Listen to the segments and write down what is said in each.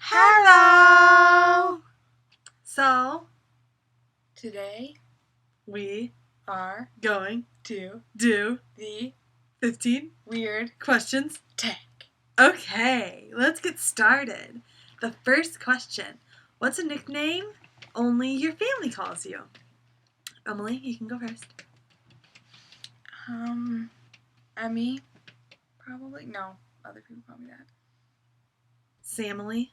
Hello! So, Today we are going to do the 15 Weird questions. Tech. Okay, let's get started. The first question. What's a nickname only your family calls you? Emily, you can go first. Emmy? Probably? No. Other people call me that. Samily.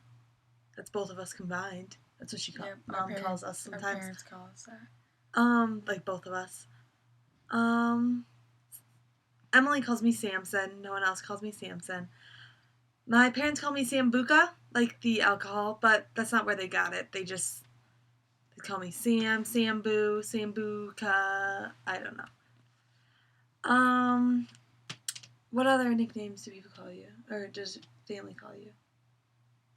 That's both of us combined. That's what Mom calls us sometimes. Our parents call us that. Like both of us. Emily calls me Samson. No one else calls me Samson. My parents call me Sambuca, like the alcohol, but that's not where they got it. They call me Sam, Sambu, Sambuca. I don't know. What other nicknames do people call you, or does family call you?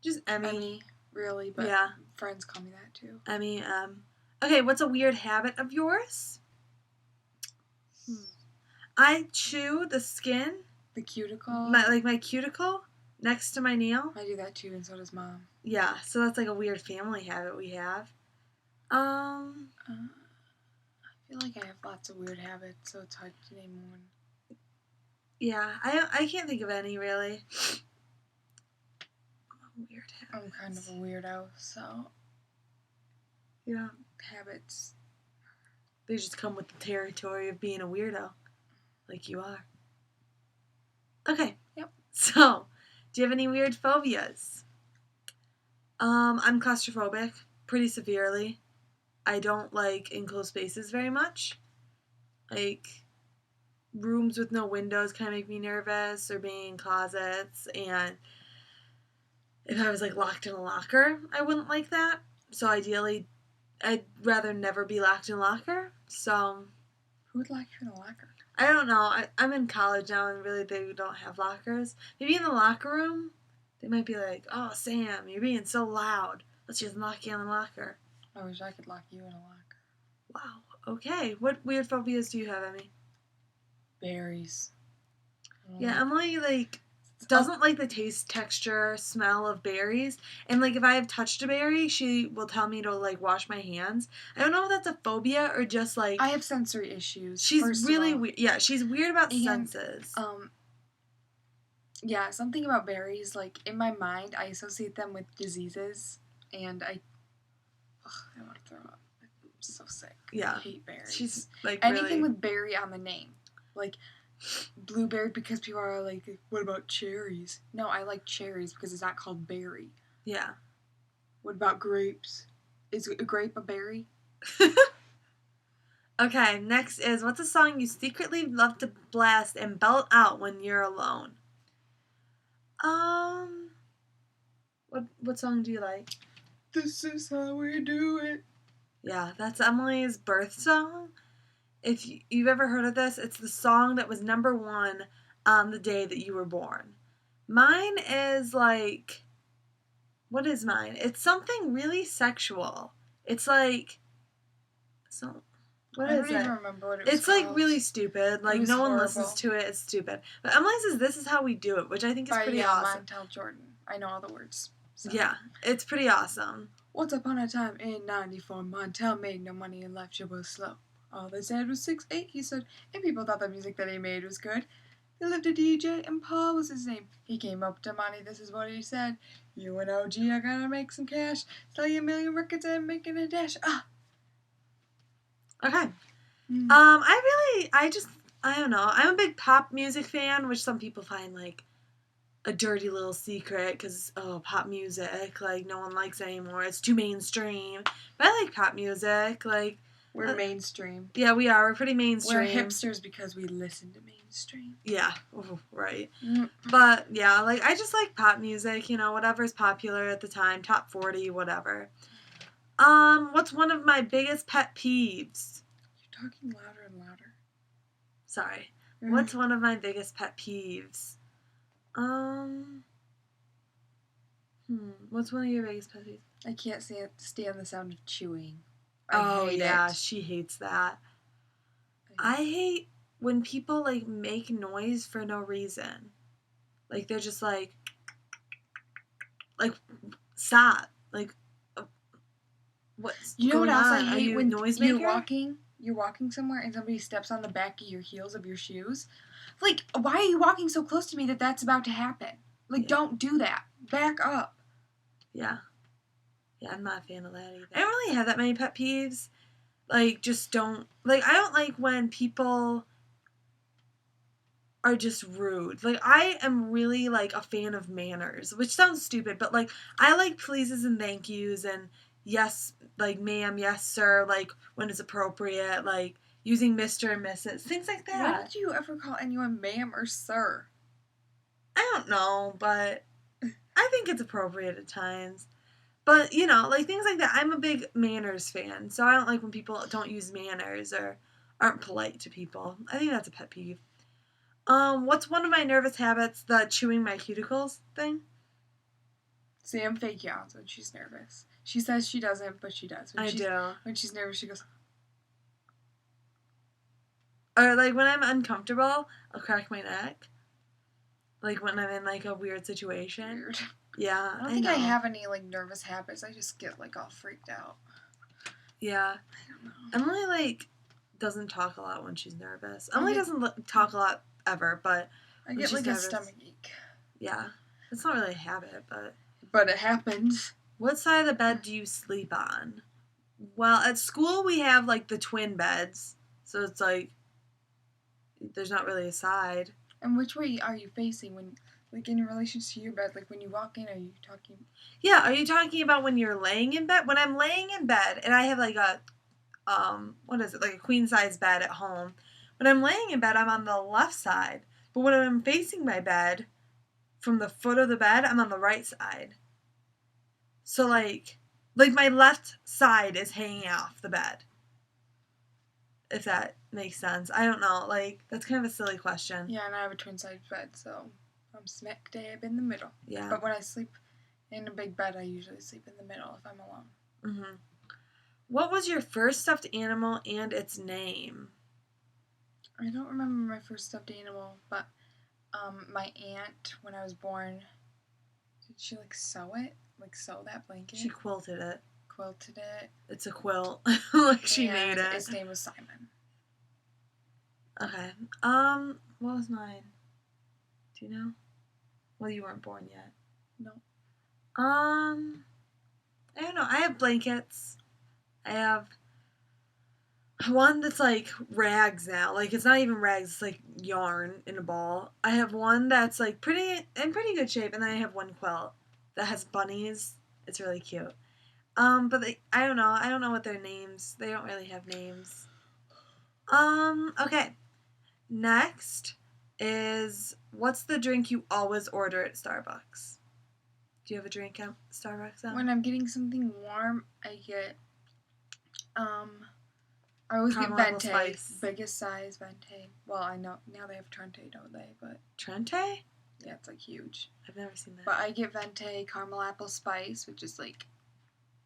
Just Emmy. Emmy, really, but yeah, friends call me that too. Emmy. Okay, what's a weird habit of yours? I chew the skin. The cuticle. My cuticle next to my nail. I do that too, and so does Mom. Yeah, so that's like a weird family habit we have. I feel like I have lots of weird habits, so it's hard to name one. Yeah, I can't think of any really. Weird habits. I'm kind of a weirdo, so yeah, habits. They just come with the territory of being a weirdo, like you are. Okay. Yep. So, do you have any weird phobias? I'm claustrophobic pretty severely. I don't like enclosed spaces very much. Like, rooms with no windows kind of make me nervous, or being in closets, and if I was like locked in a locker, I wouldn't like that. So ideally, I'd rather never be locked in a locker. So, who would lock you in a locker? I don't know. I'm in college now, and really they don't have lockers. Maybe in the locker room, they might be like, "Oh, Sam, you're being so loud. Let's just lock you in the locker." I wish I could lock you in a locker. Wow. Okay. What weird phobias do you have, Emmy? Berries. Yeah, Emily doesn't like the taste, texture, smell of berries. And like if I have touched a berry, she will tell me to like wash my hands. I don't know if that's a phobia or just like I have sensory issues. She's really weird. Yeah, she's weird about senses. Yeah, something about berries, like in my mind I associate them with diseases, and I want to throw up. I'm so sick. Yeah. I hate berries. She's like anything really... with berry on the name. Like blueberry, because people are like, what about cherries? No, I like cherries because it's not called berry. Yeah. What about grapes? Is a grape a berry? Okay, next is, what's a song you secretly love to blast and belt out when you're alone? What song do you like? This is how we do it. Yeah, that's Emily's birth song. If you've ever heard of this, it's the song that was number 1 on the day that you were born. Mine is like... What is mine? It's something really sexual. It's like... What is it? I don't even remember what it was It's called. like really stupid. Like no one listens to it. It's stupid. But Emily says this is how we do it, which I think is pretty awesome. Montel Jordan. I know all the words. So. Yeah, it's pretty awesome. Once upon a time in '94, Montel made no money and life was slow. All they said was 6'8", he said, and people thought the music that he made was good. They lived a DJ, and Paul was his name. He came up to Monty, this is what he said. You and OG, I gotta make some cash. Sell you 1,000,000 records and making a dash. Okay. I don't know. I'm a big pop music fan, which some people find like a dirty little secret because, pop music, like no one likes it anymore. It's too mainstream. But I like pop music. Like, we're mainstream. Yeah, we are. We're pretty mainstream. We're hipsters because we listen to mainstream. Yeah, right. But yeah, like I just like pop music, whatever's popular at the time, top 40, whatever. What's one of my biggest pet peeves? You're talking louder and louder. Sorry. What's one of my biggest pet peeves? What's one of your biggest pet peeves? I can't stand the sound of chewing. She hates that. I hate when people like make noise for no reason. Like they're just like stop. Like, what's You know going what else I on? Are hate you a when noisemaker? you're walking somewhere and somebody steps on the back of your heels of your shoes. Like, why are you walking so close to me that that's about to happen? Like, Yeah. don't do that. Back up. Yeah. Yeah, I'm not a fan of that either. I don't really have that many pet peeves. Like, just don't... Like, I don't like when people are just rude. Like, I am really, like, a fan of manners, which sounds stupid, but, like, I like pleases and thank yous and yes, like, ma'am, yes, sir, like, when it's appropriate, like, using Mr. and Mrs., things like When that. did you ever call anyone ma'am or sir? I don't know, but I think it's appropriate at times. But, you know, like, things like that. I'm a big manners fan, so I don't like when people don't use manners or aren't polite to people. I think that's a pet peeve. What's one of my nervous habits? The chewing my cuticles thing? Sam fake yawns when she's nervous. She says she doesn't, but she does. I do. When she's nervous, she goes... Or, like, when I'm uncomfortable, I'll crack my neck. Like, when I'm in, like, a weird situation. Weird. Yeah, I don't think I know. have any, like, nervous habits. I just get, like, all freaked out. Yeah. I don't know. Emily, like, doesn't talk a lot when she's nervous. Emily doesn't talk a lot ever, but I get, like, a stomach ache. Yeah. It's not really a habit, but... But it happens. What side of the bed do you sleep on? Well, at school we have, like, the twin beds. So it's, like, there's not really a side. And which way are you facing when, like, in relation to your bed? Like, when you walk in, are you talking... Yeah, are you talking about when you're laying in bed? When I'm laying in bed, and I have, like, a, what is it? Like, a queen-size bed at home. When I'm laying in bed, I'm on the left side. But when I'm facing my bed, from the foot of the bed, I'm on the right side. So, like my left side is hanging off the bed. If that makes sense. I don't know. Like, that's kind of a silly question. Yeah, and I have a twin-size bed, so I'm smack dab in the middle. Yeah. But when I sleep in a big bed, I usually sleep in the middle if I'm alone. Mm-hmm. What was your first stuffed animal and its name? I don't remember my first stuffed animal, but my aunt, when I was born, did she, like, sew it? Like, sew that blanket? She quilted it. Quilted it. It's a quilt. Like, she made it. His name was Simon. Okay. What was mine? Do you know? Well, you weren't born yet. No. I don't know. I have blankets. I have one that's like rags now. Like, it's not even rags, it's like yarn in a ball. I have one that's like in pretty good shape, and then I have one quilt that has bunnies. It's really cute. But I don't know. I don't know what their names. They don't really have names. Okay. Next is, what's the drink you always order at Starbucks? Do you have a drink at Starbucks now? When I'm getting something warm, I get I always Caramel get apple Venti, spice. biggest size Venti. Well, I know now they have Trente, don't they? But Trente? yeah, it's like huge. I've never seen that. But I get Venti caramel apple spice, which is like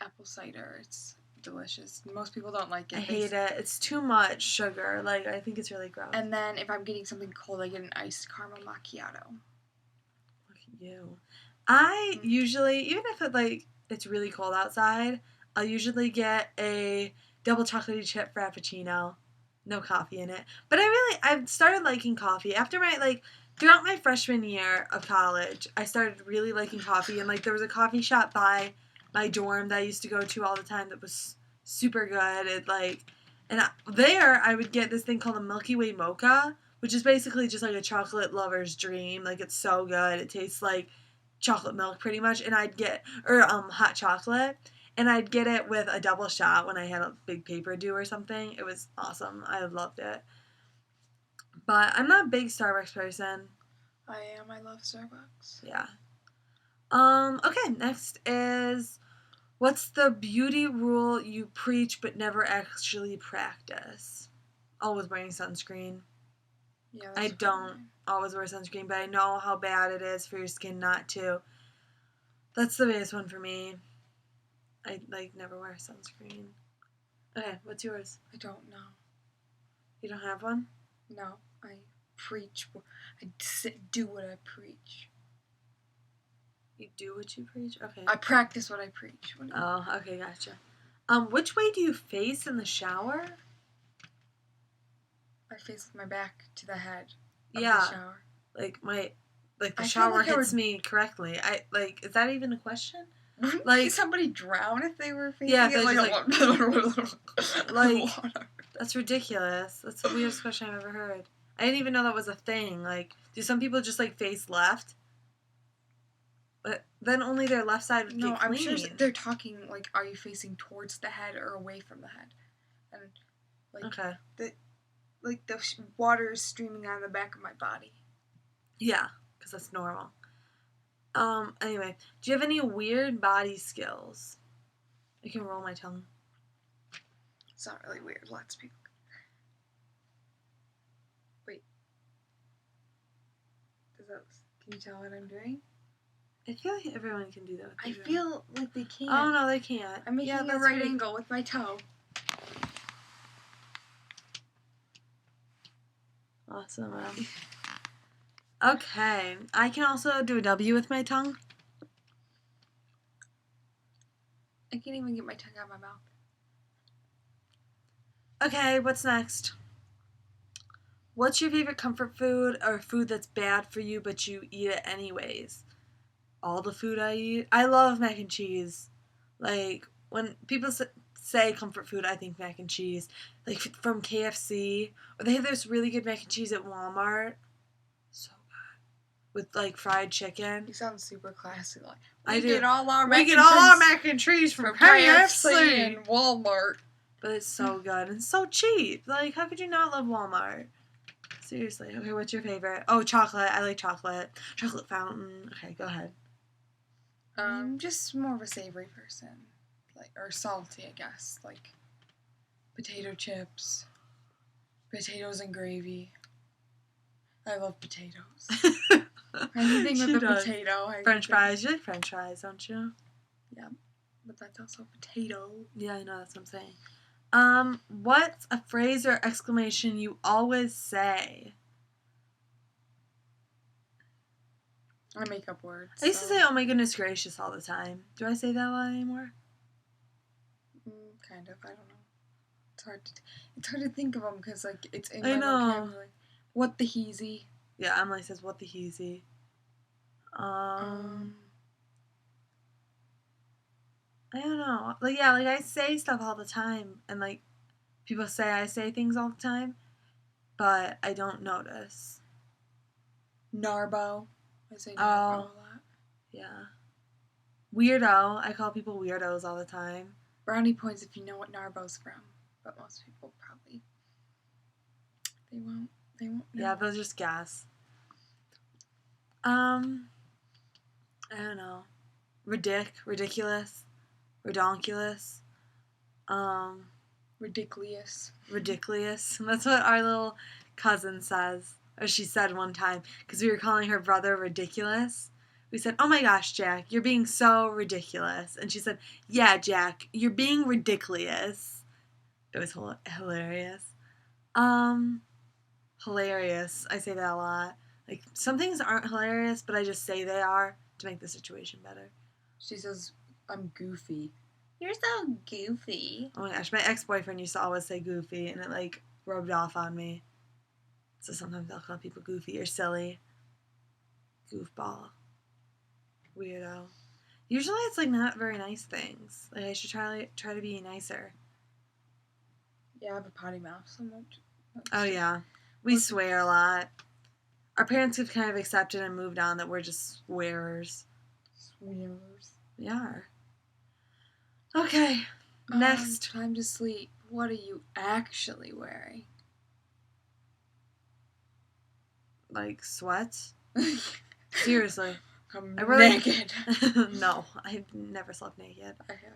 apple cider. It's delicious. Most people don't like it. I hate it. It's too much sugar. Like, I think it's really gross. And then if I'm getting something cold, I get an iced caramel macchiato. Look at you. I usually, even if it's really cold outside, I'll usually get a double chocolatey chip frappuccino. No coffee in it. But I've started liking coffee. After throughout my freshman year of college, I started really liking coffee. And, there was a coffee shop by my dorm that I used to go to all the time that was super good. There I would get this thing called a Milky Way mocha, which is basically just like a chocolate lover's dream. Like, it's so good. It tastes like chocolate milk pretty much. And hot chocolate. And I'd get it with a double shot when I had a big paper due or something. It was awesome. I loved it. But I'm not a big Starbucks person. I am. I love Starbucks. Yeah. Okay, next is, what's the beauty rule you preach but never actually practice? Always wearing sunscreen. Yeah, I don't always wear sunscreen, but I know how bad it is for your skin not to. That's the biggest one for me. I, never wear sunscreen. Okay, what's yours? I don't know. You don't have one? No, I preach. I do what I preach. You do what you preach? Okay. I practice what I preach. Oh, okay, gotcha. Which way do you face in the shower? I face with my back to the head of Yeah. the shower. The I shower feel like I hits would- me correctly. Is that even a question? Wouldn't Like- somebody drown if they were facing Yeah, it if they like, Like- water? That's ridiculous. That's the weirdest question I've ever heard. I didn't even know that was a thing. Like, do some people just, like, face left? But then only their left side would No, get I'm clean. sure they're talking like, are you facing towards the head or away from the head? And like, Okay. like the water is streaming out of the back of my body. Yeah, because that's normal. Anyway, do you have any weird body skills? I can roll my tongue. It's not really weird. Lots of people. Wait. Can you tell what I'm doing? I feel like everyone can do that. I feel like they can't. Oh, no, they can't. I'm making a that's right pretty- angle with my toe. Awesome. Okay. I can also do a W with my tongue. I can't even get my tongue out of my mouth. Okay, what's next? What's your favorite comfort food or food that's bad for you but you eat it anyways? All the food I eat. I love mac and cheese. Like, when people say comfort food, I think mac and cheese. Like, from KFC. Or they have this really good mac and cheese at Walmart. So good. With, like, fried chicken. You sound super classy. Like, I do. get all our We mac get and all our cheese mac and cheese from from KFC. KFC and Walmart. But it's so good and so cheap. Like, how could you not love Walmart? Seriously. Okay, what's your favorite? Oh, chocolate. I like chocolate. Chocolate fountain. Okay, go ahead. I'm just more of a savory person. Like, or salty, I guess. Like, potato chips. Potatoes and gravy. I love potatoes. Anything She with a does. potato. French fries. You like French fries, don't you? But that's also potato. Yeah, I know. That's what I'm saying. What's a phrase or exclamation you always say? I make up words. I used to say, "Oh my goodness gracious," all the time. Do I say that a lot anymore? Kind of. I don't know. It's hard to think of them because like it's in I my know. vocabulary. What the heezy? Yeah, Emily says, "What the heezy." I don't know. Like, yeah, like I say stuff all the time, and like people say I say things all the time, but I don't notice. Narbo. I say Oh. Narbo a lot. Yeah. Weirdo. I call people weirdos all the time. Brownie points if you know what Narbo's from, but most people probably they won't. They won't know. Yeah, they'll just guess. I don't know. Ridiculous. Redonkulous. Ridiculous. Ridiculous. That's what our little cousin says. Or she said one time. Because we were calling her brother ridiculous. We said, "Oh my gosh, Jack, you're being so ridiculous." And she said, "Yeah, Jack, you're being ridiculous." It was hilarious. Hilarious. I say that a lot. Like, some things aren't hilarious, but I just say they are to make the situation better. She says, "I'm goofy." You're so goofy. Oh my gosh, my ex-boyfriend used to always say goofy, and it, like, rubbed off on me. So sometimes I'll call people goofy or silly. Goofball. Weirdo. Usually it's, like, not very nice things. Like, I should try to be nicer. Yeah, I have a potty mouth, so much. Oh, yeah. We swear a lot. Our parents have kind of accepted and moved on that we're just swearers. Swearers. We are. Okay. Next. Time to sleep. What are you actually wearing? Like, sweats? Seriously. I'm I really- naked. No, I've never slept naked. I have.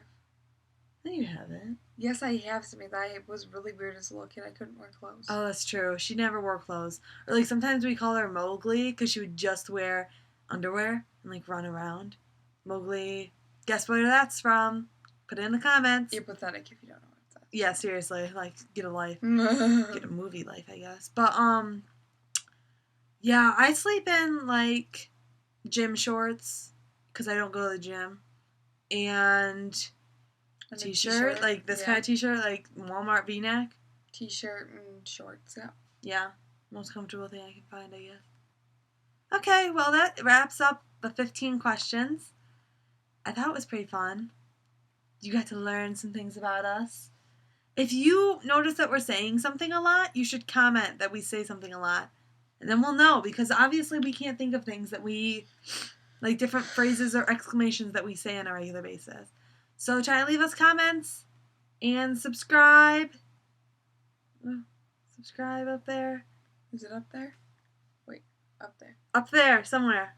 No, you haven't. Yes, I have something that I was really weird as a little kid. I couldn't wear clothes. Oh, that's true. She never wore clothes. Or, like, sometimes we call her Mowgli because she would just wear underwear and, like, run around. Mowgli. Guess where that's from? Put it in the comments. You're pathetic if you don't know what that. Yeah, seriously. Like, get a life. Is. Get a movie life, I guess. But, yeah, I sleep in, like, gym shorts. because I don't go to the gym. And a And a t-shirt, like this kind of t-shirt, like Walmart V-neck. T-shirt and shorts, yeah. Yeah, most comfortable thing I can find, I guess. Okay, well that wraps up the 15 questions. I thought it was pretty fun. You got to learn some things about us. If you notice that we're saying something a lot, you should comment that we say something a lot. And then we'll know, because obviously we can't think of things that we, like different phrases or exclamations that we say on a regular basis. So try to leave us comments and subscribe. Subscribe up there. Is it up there? Wait, up there. Up there, somewhere.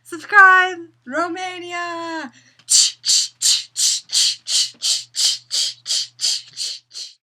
Subscribe! Romania!